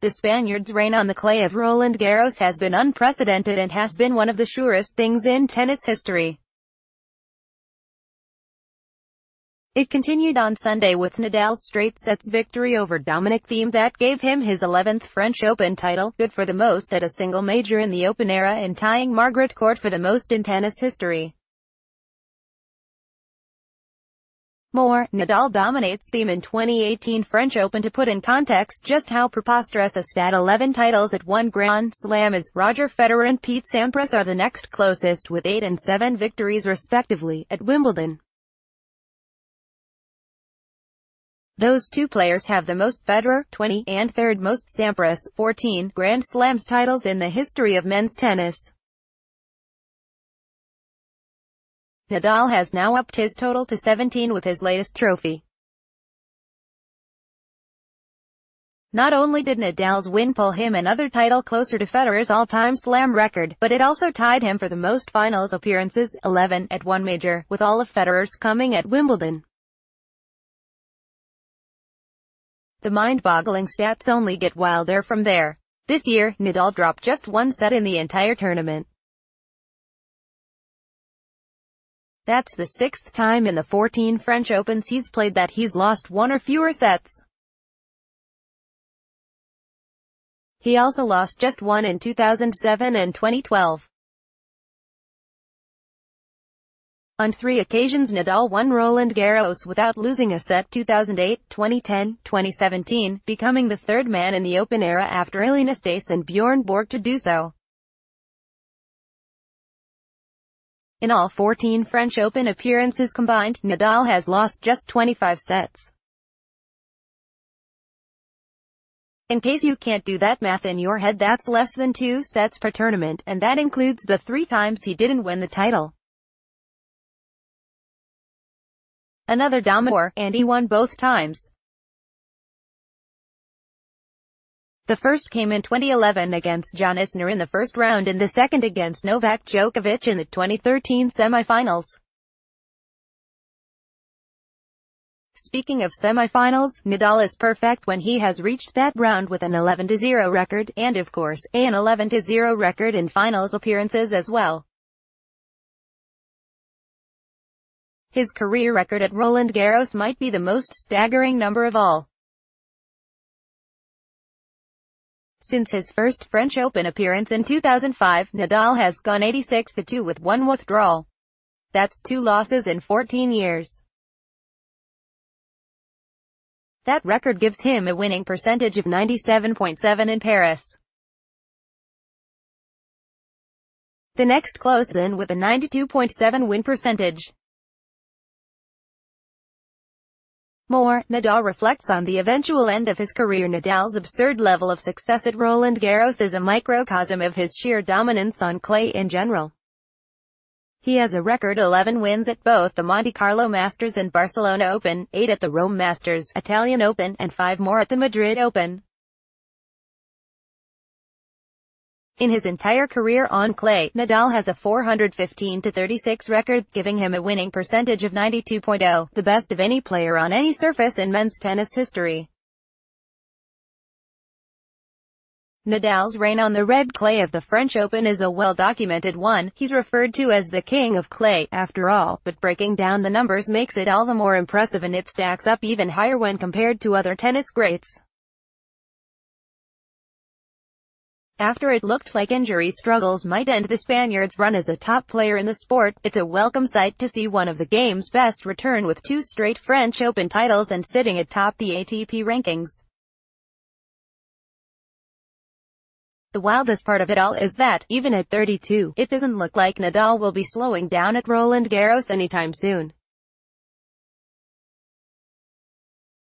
The Spaniard's reign on the clay of Roland Garros has been unprecedented and has been one of the surest things in tennis history. It continued on Sunday with Nadal's straight-sets victory over Dominic Thiem that gave him his 11th French Open title, good for the most at a single major in the Open era, and tying Margaret Court for the most in tennis history. More, Nadal dominates Thiem in 2018 French Open. To put in context just how preposterous a stat 11 titles at one Grand Slam is, Roger Federer and Pete Sampras are the next closest with 8 and 7 victories respectively, at Wimbledon. Those two players have the most, Federer, 20, and third most, Sampras, 14, Grand Slams titles in the history of men's tennis. Nadal has now upped his total to 17 with his latest trophy. Not only did Nadal's win pull him another title closer to Federer's all-time slam record, but it also tied him for the most finals appearances, 11, at one major, with all of Federer's coming at Wimbledon. The mind-boggling stats only get wilder from there. This year, Nadal dropped just one set in the entire tournament. That's the 6th time in the 14 French Opens he's played that he's lost one or fewer sets. He also lost just one in 2007 and 2012. On 3 occasions Nadal won Roland Garros without losing a set: 2008, 2010, 2017, becoming the third man in the Open era after Elina Stace and Bjorn Borg to do so. In all 14 French Open appearances combined, Nadal has lost just 25 sets. In case you can't do that math in your head, that's less than 2 sets per tournament, and that includes the 3 times he didn't win the title. Another dominator, and he won both times. The first came in 2011 against John Isner in the first round and the second against Novak Djokovic in the 2013 semifinals. Speaking of semifinals, Nadal is perfect when he has reached that round with an 11-0 record, and of course, an 11-0 record in finals appearances as well. His career record at Roland Garros might be the most staggering number of all. Since his first French Open appearance in 2005, Nadal has gone 86-2 with 1 withdrawal. That's 2 losses in 14 years. That record gives him a winning percentage of 97.7 in Paris. The next close then with a 92.7 win percentage. More, Nadal reflects on the eventual end of his career. Nadal's absurd level of success at Roland Garros is a microcosm of his sheer dominance on clay in general. He has a record 11 wins at both the Monte Carlo Masters and Barcelona Open, 8 at the Rome Masters, Italian Open, and 5 more at the Madrid Open. In his entire career on clay, Nadal has a 415-36 record, giving him a winning percentage of 92.0, the best of any player on any surface in men's tennis history. Nadal's reign on the red clay of the French Open is a well-documented one. He's referred to as the king of clay, after all, but breaking down the numbers makes it all the more impressive, and it stacks up even higher when compared to other tennis greats. After it looked like injury struggles might end the Spaniard's run as a top player in the sport, it's a welcome sight to see one of the game's best return with 2 straight French Open titles and sitting atop the ATP rankings. The wildest part of it all is that, even at 32, it doesn't look like Nadal will be slowing down at Roland Garros anytime soon.